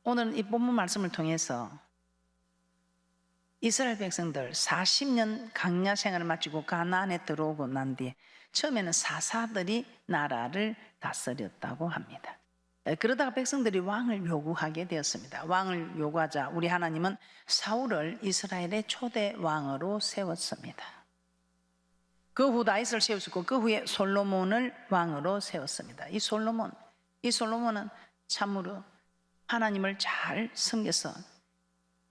오늘은 이 본문 말씀을 통해서 이스라엘 백성들 40년 광야 생활을 마치고 가나안에 들어오고 난 뒤에 처음에는 사사들이 나라를 다스렸다고 합니다. 그러다가 백성들이 왕을 요구하게 되었습니다. 왕을 요구하자 우리 하나님은 사울을 이스라엘의 초대 왕으로 세웠습니다. 그 후 다윗을 세우셨고 그 후에 솔로몬을 왕으로 세웠습니다. 이 솔로몬은 참으로 하나님을 잘 섬겨서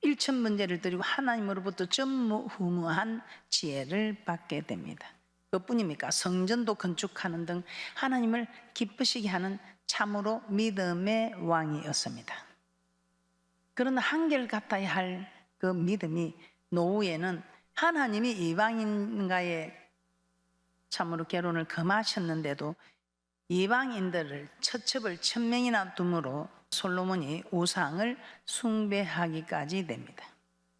일천 문제를 드리고 하나님으로부터 전무후무한 지혜를 받게 됩니다. 그뿐입니까? 성전도 건축하는 등 하나님을 기쁘시게 하는 참으로 믿음의 왕이었습니다. 그러나 한결같아야 할 그 믿음이 노후에는 하나님이 이방인과의 참으로 결혼을 금하셨는데도 이방인들을 처첩을 1000명이나 둠으로 솔로몬이 우상을 숭배하기까지 됩니다.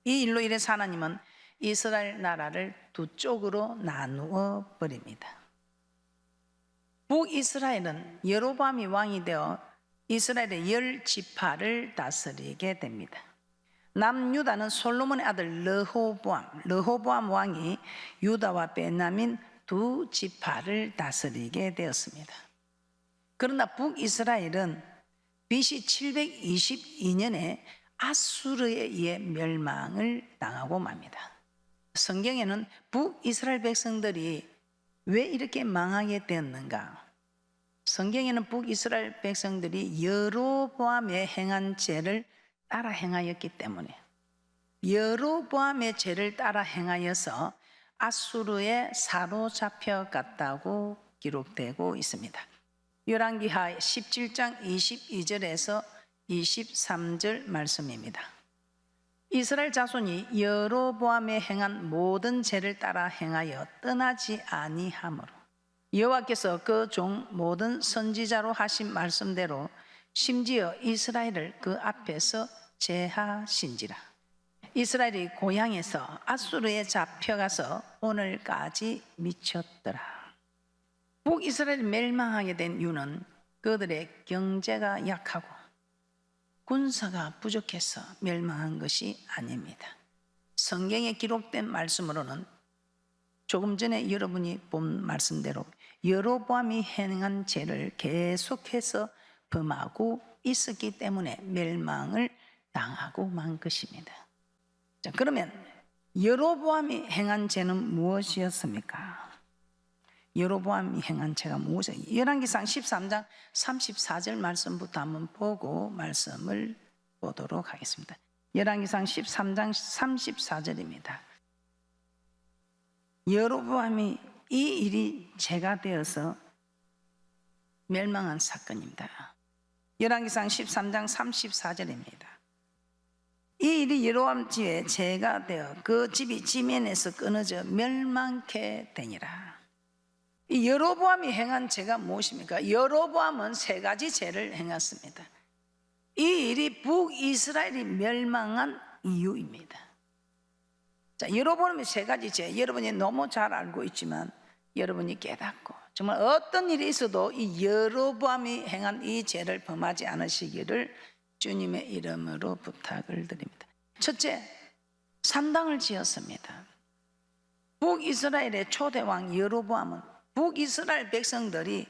이 일로 인해서 하나님은 이스라엘 나라를 두 쪽으로 나누어 버립니다. 북이스라엘은 여로보암이 왕이 되어 이스라엘의 10지파를 다스리게 됩니다. 남유다는 솔로몬의 아들 르호보암 왕이 유다와 베냐민 두 지파를 다스리게 되었습니다. 그러나 북이스라엘은 BC 722년에 아수르에 의해 멸망을 당하고 맙니다. 성경에는 북이스라엘 백성들이 왜 이렇게 망하게 되었는가? 성경에는 북이스라엘 백성들이 여로보암의 행한 죄를 따라 행하였기 때문에 여로보암의 죄를 따라 행하여서 아수르에 사로잡혀 갔다고 기록되고 있습니다. 열왕기하 17장 22절에서 23절 말씀입니다. 이스라엘 자손이 여로보암에 행한 모든 죄를 따라 행하여 떠나지 아니하므로 여호와께서 그 종 모든 선지자로 하신 말씀대로 심지어 이스라엘을 그 앞에서 제하신지라. 이스라엘이 고향에서 아수르에 잡혀가서 오늘까지 미쳤더라. 북이스라엘이 멸망하게 된 이유는 그들의 경제가 약하고 군사가 부족해서 멸망한 것이 아닙니다. 성경에 기록된 말씀으로는 조금 전에 여러분이 본 말씀대로 여로보암이 행한 죄를 계속해서 범하고 있었기 때문에 멸망을 당하고 만 것입니다. 자, 그러면 여로보암이 행한 죄는 무엇이었습니까? 여로보암이 행한 죄가 무엇이었습니까? 열왕기상 13장 34절 말씀부터 한번 보고 말씀을 보도록 하겠습니다. 열왕기상 13장 34절입니다. 여로보암이 이 일이 죄가 되어서 멸망한 사건입니다. 열왕기상 13장 34절입니다. 이 일이 여로보암 집에 죄가 되어 그 집이 지면에서 끊어져 멸망케 되니라. 이 여로보암이 행한 죄가 무엇입니까? 여로보암은 세 가지 죄를 행했습니다. 이 일이 북이스라엘이 멸망한 이유입니다. 자, 여로보암의 세 가지 죄, 여러분이 너무 잘 알고 있지만 여러분이 깨닫고 정말 어떤 일이 있어도 이 여로보암이 행한 이 죄를 범하지 않으시기를 주님의 이름으로 부탁을 드립니다. 첫째, 산당을 지었습니다. 북이스라엘의 초대왕 여로보암은 북이스라엘 백성들이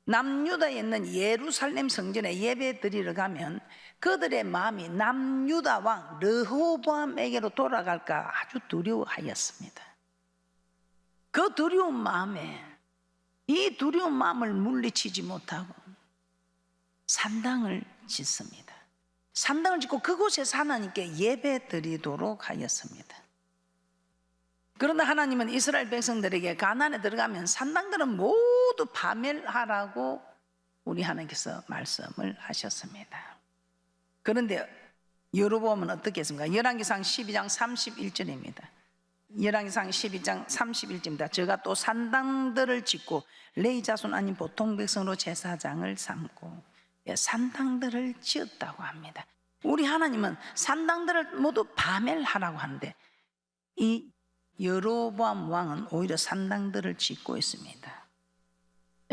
남유다에 있는 예루살렘 성전에 예배 드리러 가면 그들의 마음이 남유다 왕 르호보암에게로 돌아갈까 아주 두려워하였습니다. 그 두려운 마음에 이 두려운 마음을 물리치지 못하고 산당을 짓습니다. 산당을 짓고 그곳에서 하나님께 예배 드리도록 하였습니다. 그런데 하나님은 이스라엘 백성들에게 가나안에 들어가면 산당들은 모두 파멸하라고 우리 하나님께서 말씀을 하셨습니다. 그런데 여로보암은 어떻게 했습니까? 열왕기상 12장 31절입니다. 열왕기상 12장 31절입니다. 저가 또 산당들을 짓고 레위 자손 아닌 보통 백성으로 제사장을 삼고 산당들을 지었다고 합니다. 우리 하나님은 산당들을 모두 파멸하라고 하는데 이 여로보암 왕은 오히려 산당들을 짓고 있습니다.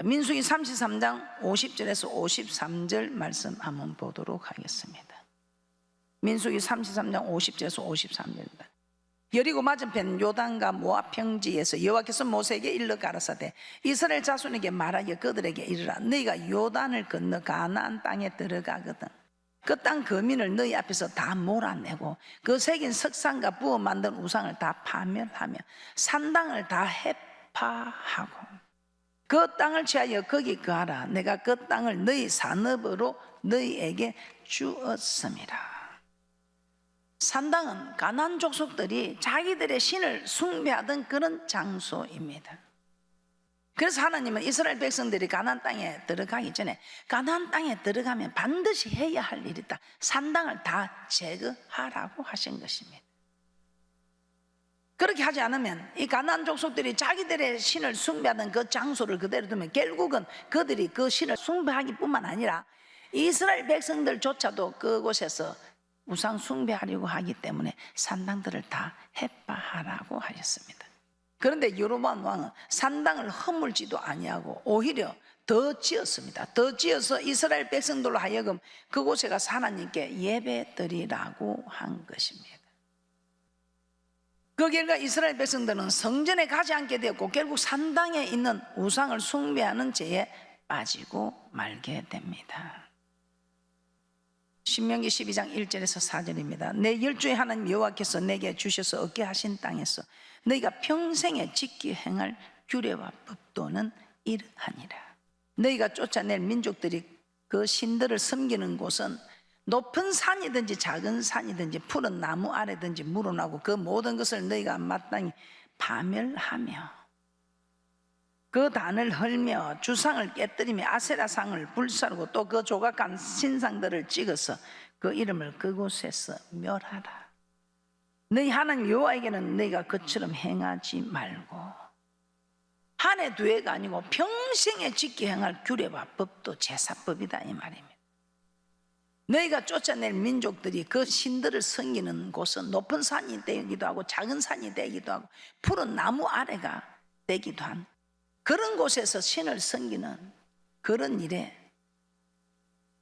민수기 33장 50절에서 53절 말씀 한번 보도록 하겠습니다. 민수기 33장 50절에서 53절입니다. 여리고 맞은편 요단과 모압 평지에서 여호와께서 모세에게 일러 가라사대 이스라엘 자손에게 말하여 그들에게 이르라 너희가 요단을 건너 가나안 땅에 들어가거든 그 땅 거민을 너희 앞에서 다 몰아내고 그 새긴 석상과 부어 만든 우상을 다 파멸하며 산당을 다 해파하고 그 땅을 취하여 거기 거하라 내가 그 땅을 너희 산업으로 너희에게 주었음이라. 산당은 가나안 족속들이 자기들의 신을 숭배하던 그런 장소입니다. 그래서 하나님은 이스라엘 백성들이 가나안 땅에 들어가기 전에 가나안 땅에 들어가면 반드시 해야 할 일이 있다. 산당을 다 제거하라고 하신 것입니다. 그렇게 하지 않으면 이 가나안 족속들이 자기들의 신을 숭배하던 그 장소를 그대로 두면 결국은 그들이 그 신을 숭배하기뿐만 아니라 이스라엘 백성들조차도 그곳에서 우상 숭배하려고 하기 때문에 산당들을 다 해파하라고 하셨습니다. 그런데 여로보암 왕은 산당을 허물지도 아니하고 오히려 더 지었습니다. 더 지어서 이스라엘 백성들로 하여금 그곳에 가서 하나님께 예배드리라고 한 것입니다. 그 결과 이스라엘 백성들은 성전에 가지 않게 되었고 결국 산당에 있는 우상을 숭배하는 죄에 빠지고 말게 됩니다. 신명기 12장 1절에서 4절입니다. 내 열조의 하나님 여호와께서 내게 주셔서 얻게 하신 땅에서 너희가 평생에 지키 행할 규례와 법도는 이러하니라. 너희가 쫓아낼 민족들이 그 신들을 섬기는 곳은 높은 산이든지 작은 산이든지 푸른 나무 아래든지 물어나고 그 모든 것을 너희가 마땅히 파멸하며 그 단을 헐며 주상을 깨뜨리며 아세라상을 불사르고 또 그 조각한 신상들을 찍어서 그 이름을 그곳에서 멸하라. 너희 하나님 여호와에게는 너희가 그처럼 행하지 말고 한 해 두 해가 아니고 평생에 지키 행할 규례와 법도 제사법이다 이 말입니다. 너희가 쫓아낼 민족들이 그 신들을 섬기는 곳은 높은 산이 되기도 하고 작은 산이 되기도 하고 푸른 나무 아래가 되기도 한 그런 곳에서 신을 섬기는 그런 일에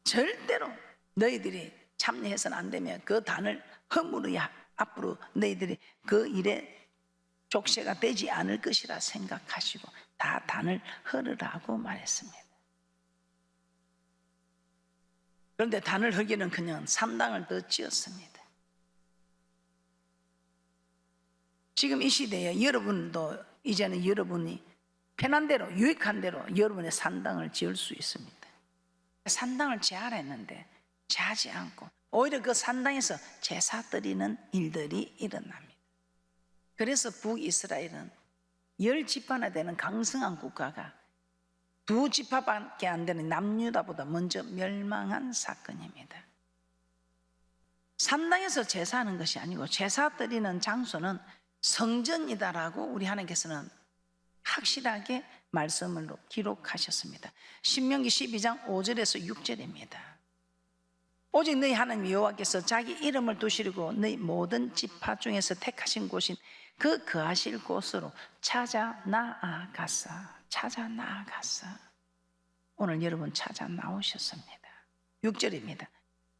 절대로 너희들이 참여해서는 안 되며 그 단을 허물어야 앞으로 너희들이 그 일에 족쇄가 되지 않을 것이라 생각하시고 다 단을 헐으라고 말했습니다. 그런데 단을 헐기는 그냥 산당을 더 지었습니다. 지금 이 시대에 여러분도 이제는 여러분이 편한 대로 유익한 대로 여러분의 산당을 지을 수 있습니다. 산당을 제하라 했는데 제하지 않고 오히려 그 산당에서 제사 드리는 일들이 일어납니다. 그래서 북이스라엘은 10지파나 되는 강성한 국가가 2지파밖에 안 되는 남유다보다 먼저 멸망한 사건입니다. 산당에서 제사하는 것이 아니고 제사 드리는 장소는 성전이다라고 우리 하나님께서는 확실하게 말씀으로 기록하셨습니다. 신명기 12장 5절에서 6절입니다. 오직 너희 하나님 여호와께서 자기 이름을 두시려고 너희 모든 지파 중에서 택하신 곳인 그 거하실 곳으로 찾아 나아가사. 오늘 여러분 찾아 나오셨습니다. 6절입니다.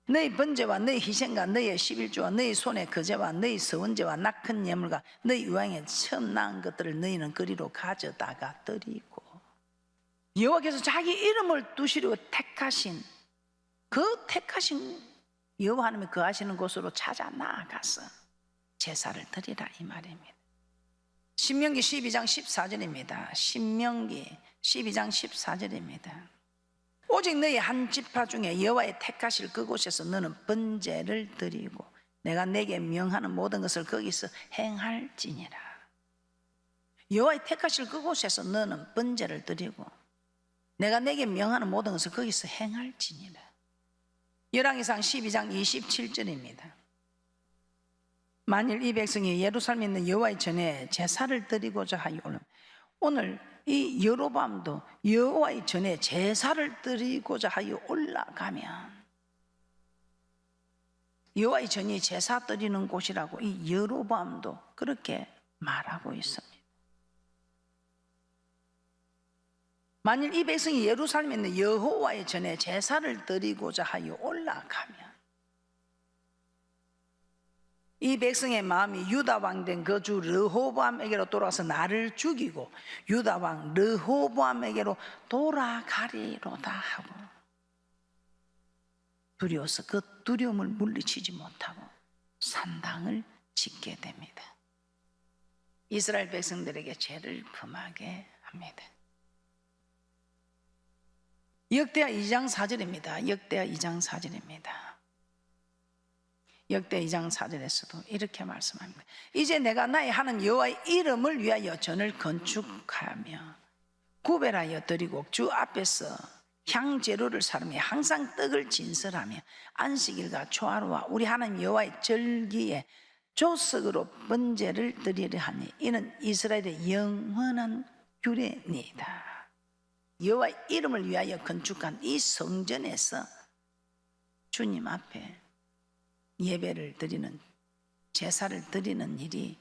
너희 번제와 너희 희생과 너희의 11조와 너희 손의 거제와 너희 서원제와 낙헌 예물과 너희 유황에 처음 낳은 것들을 너희는 그리로 가져다가 드리고 여호와께서 자기 이름을 두시려고 택하신 그 택하신 여호와 하나님이 거하시는 곳으로 찾아 나아가서 제사를 드리라 이 말입니다. 신명기 12장 14절입니다. 신명기 12장 14절입니다. 오직 너희 한 지파 중에 여호와의 택하실 그곳에서 너는 번제를 드리고 내가 내게 명하는 모든 것을 거기서 행할지니라. 여호와의 택하실 그곳에서 너는 번제를 드리고 내가 내게 명하는 모든 것을 거기서 행할지니라. 열왕기상 12장 27절입니다. 만일 이 백성이 예루살렘에 있는 여호와의 전에 제사를 드리고자 하여 오늘 이 여로보암도 여호와의 전에 제사를 드리고자 하여 올라가면 여호와의 전이 제사 드리는 곳이라고 이 여로보암도 그렇게 말하고 있습니다. 만일 이 백성이 예루살렘에 있는 여호와의 전에 제사를 드리고자 하여 올라가면 이 백성의 마음이 유다 왕 된 그 주 르호보암에게로 돌아와서 나를 죽이고 유다 왕 르호보암에게로 돌아가리로다 하고 두려워서 그 두려움을 물리치지 못하고 산당을 짓게 됩니다. 이스라엘 백성들에게 죄를 범하게 합니다. 역대하 2장 4절입니다. 역대하 2장 4절입니다. 역대 2장 4절에서도 이렇게 말씀합니다. 이제 내가 나의 하나님 여호와의 이름을 위하여 전을 건축하며 구별하여 드리고 주 앞에서 향재료를 사르며 항상 떡을 진설하며 안식일과 초하루와 우리 하나님 여호와의 절기에 조석으로 번제를 드리려 하니 이는 이스라엘의 영원한 규례니이다. 여호와의 이름을 위하여 건축한 이 성전에서 주님 앞에 예배를 드리는, 제사를 드리는 일이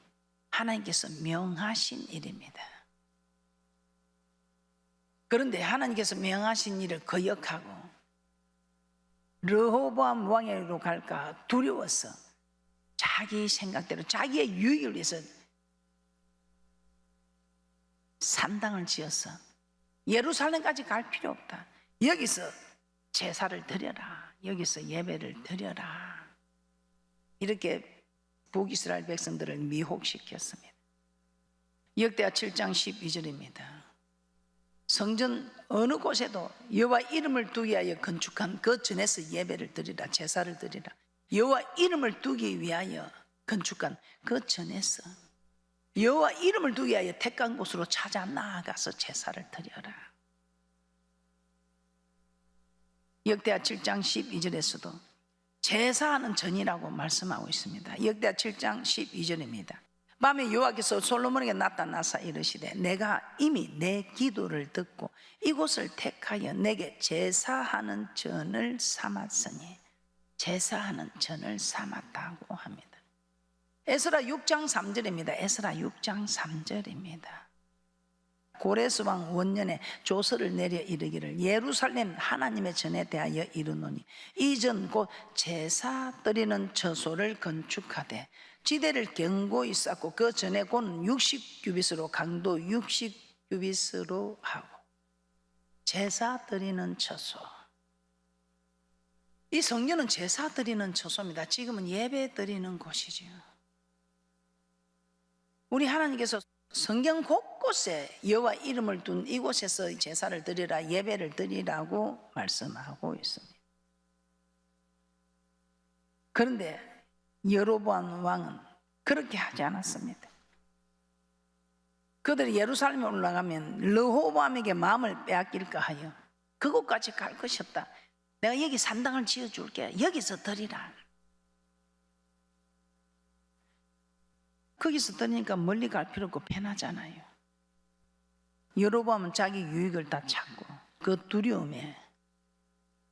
하나님께서 명하신 일입니다. 그런데 하나님께서 명하신 일을 거역하고 르호보암 왕에게로 갈까 두려워서 자기 생각대로 자기의 유익을 위해서 산당을 지어서 예루살렘까지 갈 필요 없다. 여기서 제사를 드려라. 여기서 예배를 드려라. 이렇게 북이스라엘 백성들을 미혹시켰습니다. 역대하 7장 12절입니다. 성전 어느 곳에도 여호와 이름을 두기 위하여 건축한 그 전에서 예배를 드리라. 제사를 드리라. 여호와 이름을 두기 위하여 건축한 그 전에서 여호와 이름을 두기 위하여 택한 곳으로 찾아 나아가서 제사를 드려라. 역대하 7장 12절에서도 제사하는 전이라고 말씀하고 있습니다. 역대하 7장 12절입니다. 밤에 여호와께서 솔로몬에게 나타나사 이르시되 내가 이미 내 기도를 듣고 이곳을 택하여 내게 제사하는 전을 삼았으니 제사하는 전을 삼았다고 합니다. 에스라 6장 3절입니다. 에스라 6장 3절입니다. 고레스 왕 원년에 조서를 내려 이르기를 예루살렘 하나님의 전에 대하여 이르노니 이 전 곧 제사 드리는 처소를 건축하되 지대를 견고히 쌓고 그 전에 고는 60규빗으로 강도 60규빗으로 하고 제사 드리는 처소. 이 성전은 제사 드리는 처소입니다. 지금은 예배 드리는 곳이죠. 우리 하나님께서 성경 곳곳에 여호와 이름을 둔 이곳에서 제사를 드리라, 예배를 드리라고 말씀하고 있습니다. 그런데 여로보암 왕은 그렇게 하지 않았습니다. 그들이 예루살렘에 올라가면 르호보암에게 마음을 빼앗길까 하여 그곳까지 갈 것이 없다. 내가 여기 산당을 지어줄게. 여기서 드리라. 거기서 드리니까 멀리 갈 필요 없고 편하잖아요. 여로보암은 자기 유익을 다 찾고 그 두려움에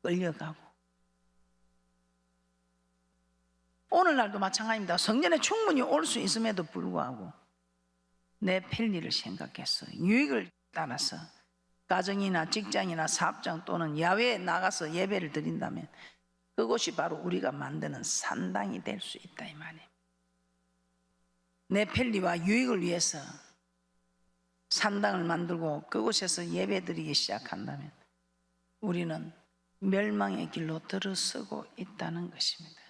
끌려가고 오늘날도 마찬가지입니다. 성전에 충분히 올 수 있음에도 불구하고 내 편리를 생각해서 유익을 따라서 가정이나 직장이나 사업장 또는 야외에 나가서 예배를 드린다면 그것이 바로 우리가 만드는 산당이 될 수 있다 이 말이에요. 내 편리와 유익을 위해서 산당을 만들고 그곳에서 예배드리기 시작한다면 우리는 멸망의 길로 들어서고 있다는 것입니다.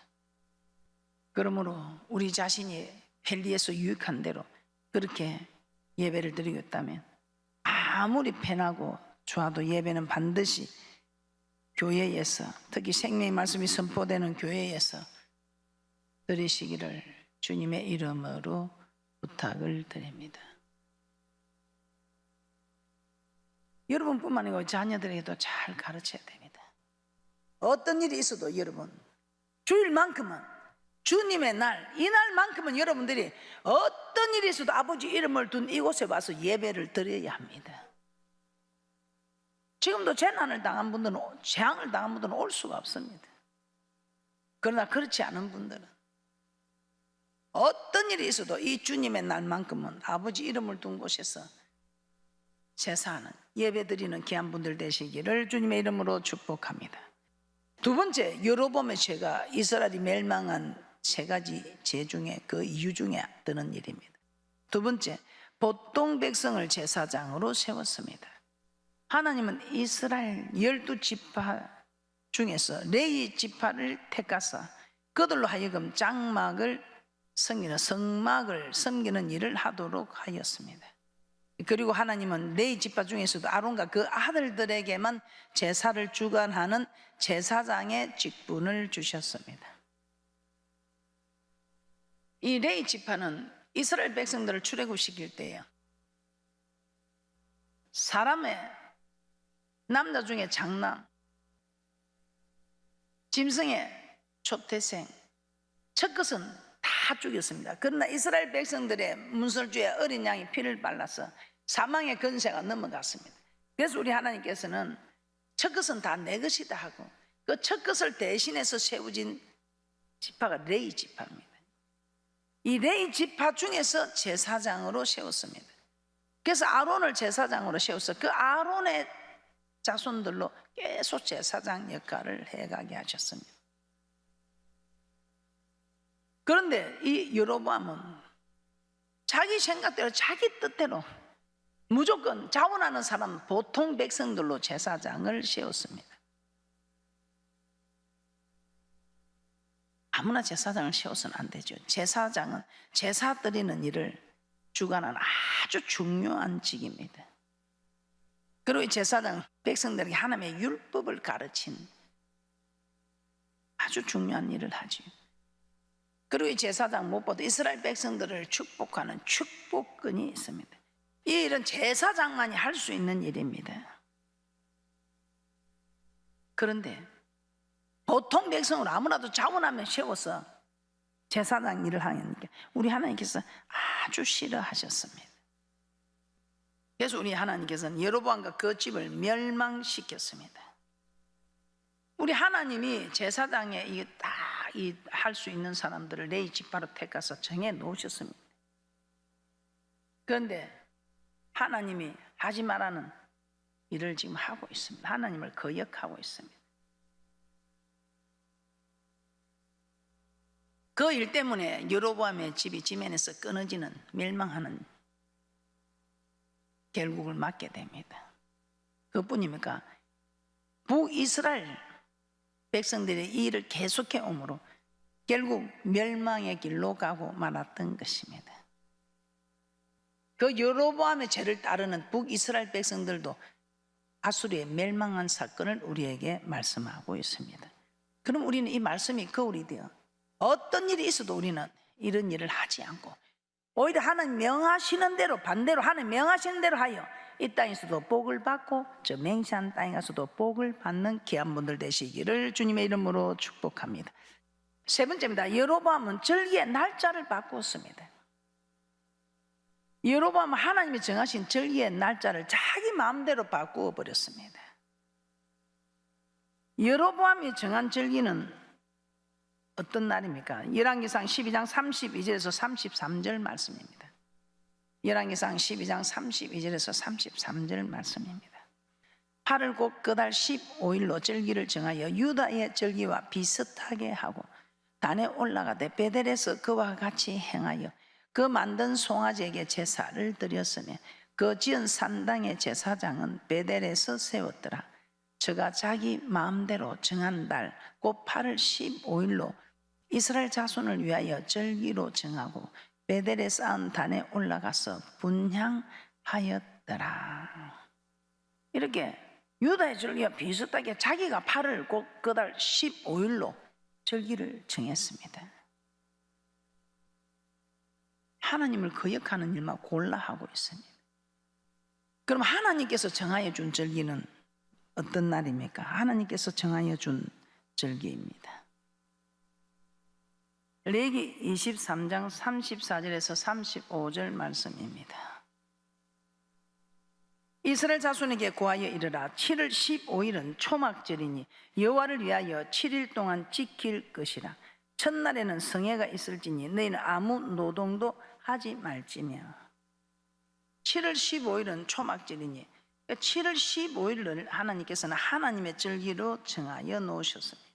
그러므로 우리 자신이 편리해서 유익한 대로 그렇게 예배를 드리겠다면 아무리 편하고 좋아도 예배는 반드시 교회에서, 특히 생명의 말씀이 선포되는 교회에서 드리시기를 주님의 이름으로 부탁을 드립니다. 여러분뿐만 아니고 자녀들에게도 잘 가르쳐야 됩니다. 어떤 일이 있어도 여러분 주일만큼은, 주님의 날, 이날만큼은 여러분들이 어떤 일이 있어도 아버지 이름을 둔 이곳에 와서 예배를 드려야 합니다. 지금도 재난을 당한 분들은, 재앙을 당한 분들은 올 수가 없습니다. 그러나 그렇지 않은 분들은 어떤 일이 있어도 이 주님의 날만큼은 아버지 이름을 둔 곳에서 제사하는, 예배드리는 귀한 분들 되시기를 주님의 이름으로 축복합니다. 두 번째, 여로보암의 죄가 이스라엘이 멸망한 세 가지 죄 중에 그 이유 중에 드는 일입니다. 두 번째, 보통 백성을 제사장으로 세웠습니다. 하나님은 이스라엘 12지파 중에서 레위 지파를 택하사 그들로 하여금 장막을 섬기는 성막을 섬기는 일을 하도록 하였습니다. 그리고 하나님은 레위 지파 중에서도 아론과 그 아들들에게만 제사를 주관하는 제사장의 직분을 주셨습니다. 이 레위 지파는 이스라엘 백성들을 출애굽시킬 때요, 사람의 남자 중에 장남, 짐승의 초태생, 첫 것은 다 죽였습니다. 그러나 이스라엘 백성들의 문설주에 어린 양이 피를 발라서 사망의 권세가 넘어갔습니다. 그래서 우리 하나님께서는 첫 것은 다 내 것이다 하고 그 첫 것을 대신해서 세워진 지파가 레위 지파입니다. 이 레위 지파 중에서 제사장으로 세웠습니다. 그래서 아론을 제사장으로 세워서 그 아론의 자손들로 계속 제사장 역할을 해가게 하셨습니다. 그런데 이 여로보암은 자기 생각대로 자기 뜻대로 무조건 자원하는 사람 보통 백성들로 제사장을 세웠습니다. 아무나 제사장을 세워서는 안 되죠. 제사장은 제사 드리는 일을 주관하는 아주 중요한 직입니다. 그리고 이 제사장 백성들에게 하나님의 율법을 가르친 아주 중요한 일을 하죠. 그리고 이 제사장 무엇보다 이스라엘 백성들을 축복하는 축복권이 있습니다. 이 일은 제사장만이 할 수 있는 일입니다. 그런데 보통 백성으로 아무나도 자원하면 세워서 제사장 일을 하니까 우리 하나님께서 아주 싫어하셨습니다. 그래서 우리 하나님께서는 여로보암과 그 집을 멸망시켰습니다. 우리 하나님이 제사장에 할 수 있는 사람들을 레위 지파로 택해서 정해 놓으셨습니다. 그런데 하나님이 하지 말라는 일을 지금 하고 있습니다. 하나님을 거역하고 있습니다. 그 일 때문에 여로보암의 집이 지면에서 끊어지는 멸망하는 결국을 맞게 됩니다. 그뿐입니까? 북이스라엘 백성들이 이 일을 계속해 오므로 결국 멸망의 길로 가고 말았던 것입니다. 그 여로보암의 죄를 따르는 북이스라엘 백성들도 아수리의 멸망한 사건을 우리에게 말씀하고 있습니다. 그럼 우리는 이 말씀이 거울이 되어 어떤 일이 있어도 우리는 이런 일을 하지 않고 오히려 하나님 명하시는 대로 반대로 하나님 명하시는 대로 하여 이 땅에서도 복을 받고 저 맹세한 땅에 가서도 복을 받는 귀한 분들 되시기를 주님의 이름으로 축복합니다. 세 번째입니다. 여로보암은 절기의 날짜를 바꾸었습니다. 여로보암은 하나님이 정하신 절기의 날짜를 자기 마음대로 바꾸어 버렸습니다. 여로보암이 정한 절기는 어떤 날입니까? 열왕기상 12장 32절에서 33절 말씀입니다. 열왕기상 12장 32절에서 33절 말씀입니다. 8월 곧 그달 15일로 절기를 정하여 유다의 절기와 비슷하게 하고 단에 올라가되 베델에서 그와 같이 행하여 그 만든 송아지에게 제사를 드렸으며 그 지은 산당의 제사장은 베델에서 세웠더라. 저가 자기 마음대로 정한 달 곧 8월 15일로 이스라엘 자손을 위하여 절기로 정하고 베델에 쌓은 단에 올라가서 분향하였더라. 이렇게 유다의 절기와 비슷하게 자기가 8월 곧 그달 15일로 절기를 정했습니다. 하나님을 거역하는 일만 골라 하고 있습니다. 그럼 하나님께서 정하여 준 절기는 어떤 날입니까? 하나님께서 정하여 준 절기입니다. 레위기 23장 34절에서 35절 말씀입니다. 이스라엘 자손에게 고하여 이르라. 7월 15일은 초막절이니 여호와를 위하여 7일 동안 지킬 것이라. 첫날에는 성회가 있을지니 너희는 아무 노동도 하지 말지며. 7월 15일은 초막절이니 7월 15일을 하나님께서는 하나님의 절기로 정하여 놓으셨습니다.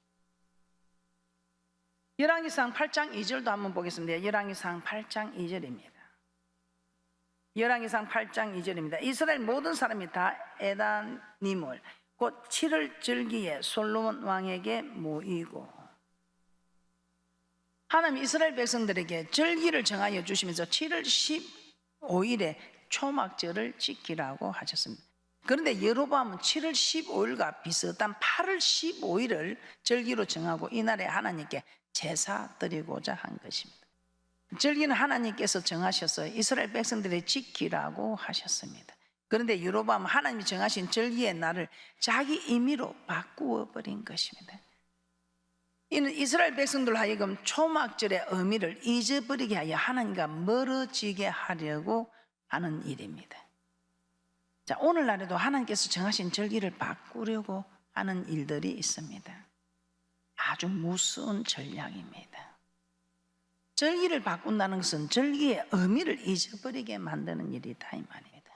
열왕기상 8장 2절도 한번 보겠습니다. 열왕기상 8장 2절입니다. 열왕기상 8장 2절입니다. 이스라엘 모든 사람이 다 에다님을 곧 7월 절기에 솔로몬 왕에게 모이고, 하나님 이스라엘 백성들에게 절기를 정하여 주시면서 7월 15일에 초막절을 지키라고 하셨습니다. 그런데 여로보암은 7월 15일과 비슷한 8월 15일을 절기로 정하고 이날에 하나님께 제사 드리고자 한 것입니다. 절기는 하나님께서 정하셔서 이스라엘 백성들이 지키라고 하셨습니다. 그런데 여로보암은 하나님이 정하신 절기의 날을 자기 임의로 바꾸어 버린 것입니다. 이는 이스라엘 백성들 하여금 초막절의 의미를 잊어버리게 하여 하나님과 멀어지게 하려고 하는 일입니다. 자, 오늘날에도 하나님께서 정하신 절기를 바꾸려고 하는 일들이 있습니다. 아주 무서운 전략입니다. 절기를 바꾼다는 것은 절기의 의미를 잊어버리게 만드는 일이다 이 말입니다.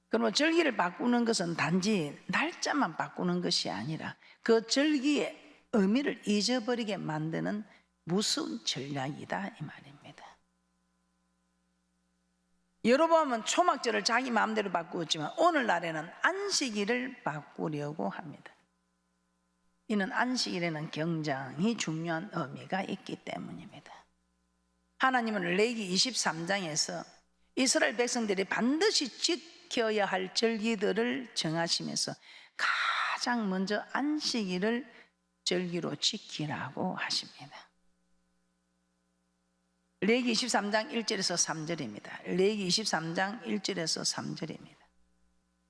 그러면 절기를 바꾸는 것은 단지 날짜만 바꾸는 것이 아니라 그 절기의 의미를 잊어버리게 만드는 무서운 전략이다 이 말입니다. 여로보암은 초막절을 자기 마음대로 바꾸었지만 오늘날에는 안식일을 바꾸려고 합니다. 이는 안식일에는 굉장히 중요한 의미가 있기 때문입니다. 하나님은 레위기 23장에서 이스라엘 백성들이 반드시 지켜야 할 절기들을 정하시면서 가장 먼저 안식일을 절기로 지키라고 하십니다. 레위기 23장 1절에서 3절입니다. 레위기 23장 1절에서 3절입니다.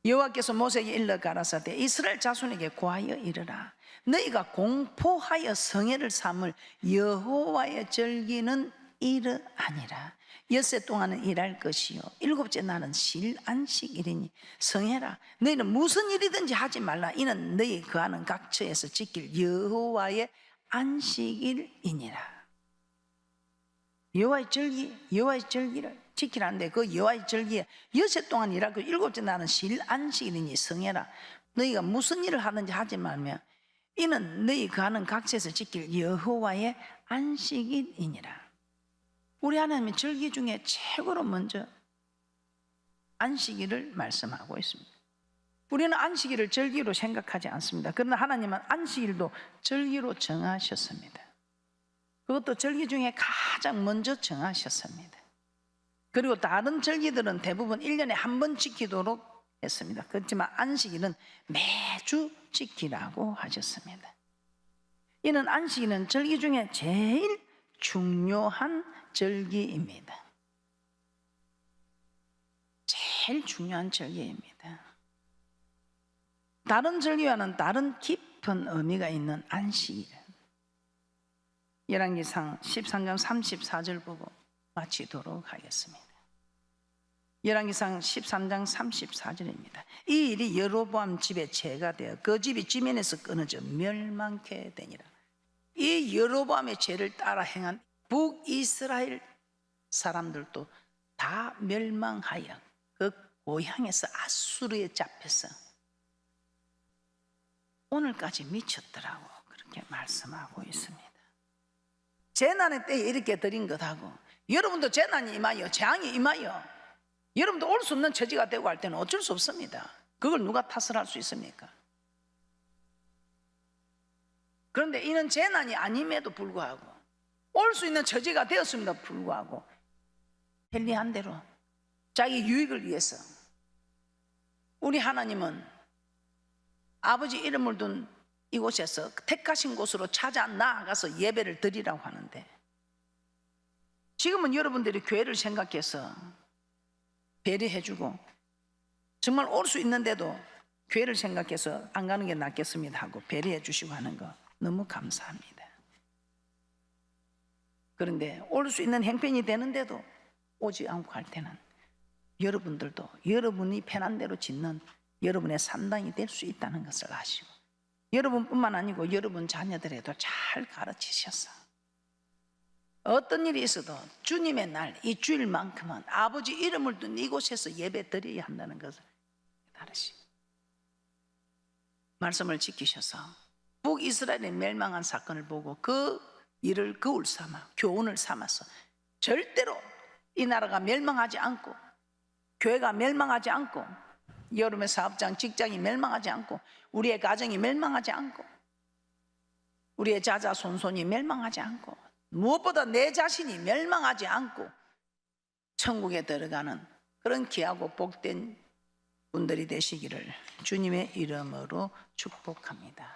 여호와께서 모세에게 일러 가라사대 이스라엘 자손에게 고하여 이르라. 너희가 공포하여 성회를 삼을 여호와의 절기는 이러하니라. 엿새 동안은 일할 것이요 일곱째 날은 쉴 안식일이니 성회라. 너희는 무슨 일이든지 하지 말라. 이는 너희 거하는 각처에서 지킬 여호와의 안식일이니라. 여호와의 절기를 지키라는데 그 여호와의 절기에 엿새 동안 일할 것 일곱째 날은 쉴 안식일이니 성회라. 너희가 무슨 일을 하든지 하지 말며 이는 너희 거하는 각처에서 지킬 여호와의 안식일이니라. 우리 하나님은 절기 중에 최고로 먼저 안식일을 말씀하고 있습니다. 우리는 안식일을 절기로 생각하지 않습니다. 그러나 하나님은 안식일도 절기로 정하셨습니다. 그것도 절기 중에 가장 먼저 정하셨습니다. 그리고 다른 절기들은 대부분 1년에 한 번 지키도록 했습니다. 그렇지만 안식일은 매주 지키라고 하셨습니다. 이는 안식일은 절기 중에 제일 중요한 절기입니다. 제일 중요한 절기입니다. 다른 절기와는 다른 깊은 의미가 있는 안식일. 열왕기상 13장 34절 보고 마치도록 하겠습니다. 열왕기상 13장 34절입니다. 이 일이 여로보암 집에 죄가 되어 그 집이 지면에서 끊어져 멸망케 되니라. 이 여로보암의 죄를 따라 행한 북이스라엘 사람들도 다 멸망하여 그 고향에서 아수르에 잡혀서 오늘까지 미쳤더라고 그렇게 말씀하고 있습니다. 재난의 때에 이렇게 드린 것하고 여러분도 재난이 임하여 재앙이 임하여 여러분도 올 수 없는 처지가 되고 할 때는 어쩔 수 없습니다. 그걸 누가 탓을 할 수 있습니까? 그런데 이는 재난이 아님에도 불구하고 올 수 있는 처지가 되었음에도 불구하고 편리한 대로 자기 유익을 위해서 우리 하나님은 아버지 이름을 둔 이곳에서 택하신 곳으로 찾아 나아가서 예배를 드리라고 하는데 지금은 여러분들이 교회를 생각해서 배려해주고 정말 올 수 있는데도 교회를 생각해서 안 가는 게 낫겠습니다 하고 배려해 주시고 하는 거 너무 감사합니다. 그런데 올 수 있는 형편이 되는데도 오지 않고 할 때는 여러분들도 여러분이 편한 대로 짓는 여러분의 산당이 될 수 있다는 것을 아시고 여러분뿐만 아니고 여러분 자녀들에도 잘 가르치셔서 어떤 일이 있어도 주님의 날 이 주일만큼은 아버지 이름을 둔 이곳에서 예배 드려야 한다는 것을 다르시 말씀을 지키셔서 북이스라엘의 멸망한 사건을 보고 그 일을 거울 삼아 교훈을 삼아서 절대로 이 나라가 멸망하지 않고 교회가 멸망하지 않고 여러분의 사업장 직장이 멸망하지 않고 우리의 가정이 멸망하지 않고 우리의 자자손손이 멸망하지 않고 무엇보다 내 자신이 멸망하지 않고 천국에 들어가는 그런 귀하고 복된 분들이 되시기를 주님의 이름으로 축복합니다.